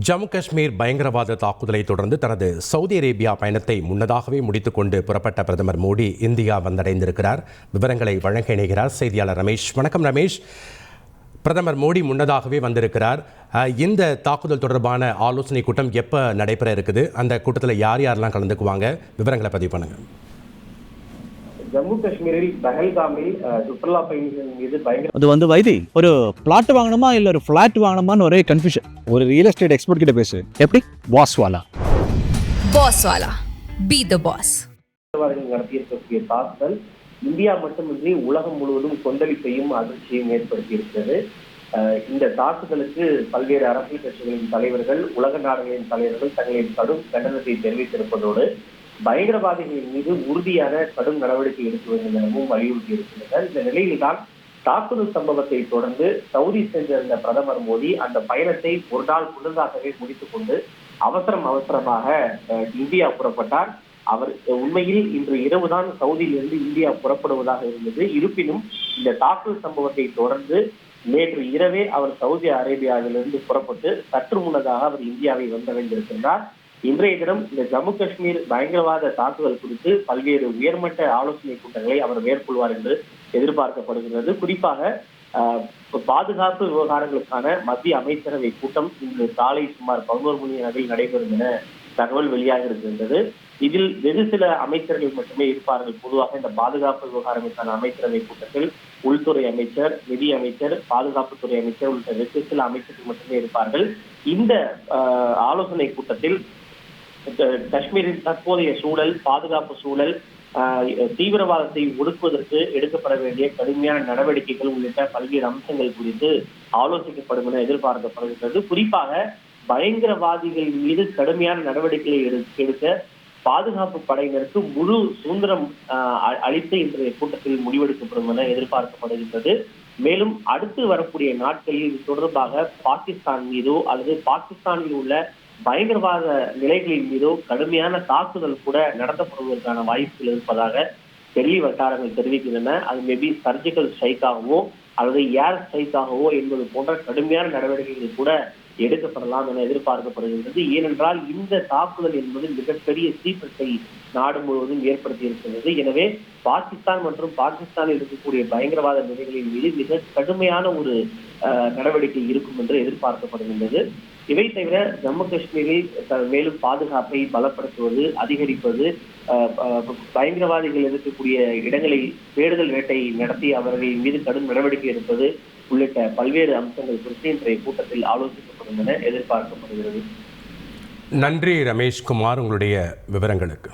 ஜம்மு காஷ்மீர் பயங்கரவாத தாக்குதலை தொடர்ந்து தனது சவுதி அரேபியா பயணத்தை முன்னதாகவே முடித்துக்கொண்டு புறப்பட்ட பிரதமர் மோடி இந்தியா வந்தடைந்திருக்கிறார். விவரங்களை வழங்க இணைகிறார் செய்தியாளர் ரமேஷ். வணக்கம் ரமேஷ். பிரதமர் மோடி முன்னதாகவே வந்திருக்கிறார். இந்த தாக்குதல் தொடர்பான ஆலோசனை கூட்டம் எப்போ நடைபெற இருக்குது? அந்த கூட்டத்தில் யார் யாரெல்லாம் கலந்துக்குவாங்க? விவரங்களை பதிவு பண்ணுங்க. ஜம்மு காஷ்மீரில் பஹல்காமில் சுற்றுலா பயணிகள் மீது அது வைதி ஒரு பிளாட் வாங்கணுமா இல்ல ஒரு பிளாட் வாங்கணுமான்னு ஒரே கன்ஃபியூஷன். ஒரு ரியல் எஸ்டேட் எக்ஸ்பர்ட் கிட்ட பேசு. எப்படி? பாஸ்வாலா பி தி பாஸ் நடத்தியிருக்கக்கூடிய தாக்குதல் இந்தியா மட்டுமின்றி உலகம் முழுவதும் கொந்தளிப்பையும் அதிர்ச்சியையும் ஏற்படுத்தியிருக்கிறது. இந்த தாக்குதலுக்கு பல்வேறு அரசியல் கட்சிகளின் தலைவர்கள், உலக நாடுகளின் தலைவர்கள் தங்களின் கடும் கண்டனத்தை தெரிவித்திருப்பதோடு பயங்கரவாதிகளின் மீது உறுதியான கடும் நடவடிக்கை எடுக்க வேண்டும் எனவும் வலியுறுத்தி இருக்கின்றனர். இந்த நிலையில்தான் தாக்குதல் சம்பவத்தை தொடர்ந்து சவுதி சென்றிருந்த பிரதமர் மோடி அந்த பயணத்தை ஒரு நாள் முன்னதாகவே முடித்துக் கொண்டு அவசரமாக இந்தியா புறப்பட்டார். அவர் உண்மையில் இன்று இரவுதான் சவுதியிலிருந்து இந்தியா புறப்படுவதாக இருந்தது. இருப்பினும் இந்த தாக்குதல் சம்பவத்தை தொடர்ந்து நேற்று இரவே அவர் சவுதி அரேபியாவிலிருந்து புறப்பட்டு சற்று முன்னதாக அவர் இந்தியாவை வந்தடைந்திருக்கின்றார். இன்றைய தினம் இந்த ஜம்மு காஷ்மீர் பயங்கரவாத தாக்குதல் குறித்து பல்வேறு உயர்மட்ட ஆலோசனை கூட்டங்களை அவர் மேற்கொள்வார் என்று எதிர்பார்க்கப்படுகிறது. குறிப்பாக பாதுகாப்பு விவகாரங்களுக்கான மத்திய அமைச்சரவை கூட்டம் இன்று காலை சுமார் 11 மணி அளவில் நடைபெறும் என தகவல் வெளியாக இருக்கின்றது. இதில் வெகு சில அமைச்சர்கள் மட்டுமே இருப்பார்கள். பொதுவாக இந்த பாதுகாப்பு விவகாரங்களுக்கான அமைச்சரவை கூட்டத்தில் உள்துறை அமைச்சர், நிதி அமைச்சர், பாதுகாப்புத்துறை அமைச்சர் உள்ளிட்ட வெகு சில அமைச்சர்கள் மட்டுமே இருப்பார்கள். இந்த ஆலோசனை கூட்டத்தில் காஷ்மீரின் தற்போதைய சூழல், பாதுகாப்பு சூழல், தீவிரவாதத்தை ஒடுக்குவதற்கு எடுக்கப்பட வேண்டிய கடுமையான நடவடிக்கைகள் உள்ளிட்ட பல்வேறு அம்சங்கள் குறித்து ஆலோசிக்கப்படும் என எதிர்பார்க்கப்படுகிறது. குறிப்பாக பயங்கரவாதிகள் மீது கடுமையான நடவடிக்கைகளை எடுக்க பாதுகாப்பு படையினருக்கு முழு சுதந்திரம் அளித்து இன்றைய கூட்டத்தில் முடிவெடுக்கப்படும் என எதிர்பார்க்கப்படுகின்றது. மேலும் அடுத்து வரக்கூடிய நாட்களில் இது தொடர்பாக பாகிஸ்தான் மீதோ அல்லது பாகிஸ்தானில் உள்ள பயங்கரவாத நிலைகளின் மீதோ கடுமையான தாக்குதல் கூட நடத்தப்படுவதற்கான வாய்ப்புகள் இருப்பதாக டெல்லி வட்டாரங்கள் தெரிவிக்கின்றன. அது மேபி சர்ஜிக்கல் ஸ்ட்ரைக்காகவோ அல்லது ஏர் ஸ்ட்ரைக்காகவோ என்பது போன்ற கடுமையான நடவடிக்கைகள் கூட எடுக்கப்படலாம் என எதிர்பார்க்கப்படுகின்றது. ஏனென்றால் இந்த தாக்குதல் என்பது மிகப்பெரிய சீற்றத்தை நாடு முழுவதும் ஏற்படுத்தி இருக்கின்றது. எனவே பாகிஸ்தான் மற்றும் பாகிஸ்தானில் இருக்கக்கூடிய பயங்கரவாத நிலைகளின் மீது மிக கடுமையான ஒரு நடவடிக்கை இருக்கும் என்று எதிர்பார்க்கப்படுகின்றது. இவை தவிர ஜம்மு காஷ்மீரில் மேலும் பாதுகாப்பை பலப்படுத்துவது, அதிகரிப்பது, பயங்கரவாதிகள் இருக்கக்கூடிய இடங்களில் தேடுதல் வேட்டை நடத்தி அவர்களின் மீது கடும் நடவடிக்கை எடுப்பது உள்ளிட்ட பல்வேறு அம்சங்கள் குறித்து இன்றைய கூட்டத்தில் ஆலோசிக்கப்படும் என எதிர்பார்க்கப்படுகிறது. நன்றி ரமேஷ்குமார், உங்களுடைய விவரங்களுக்கு.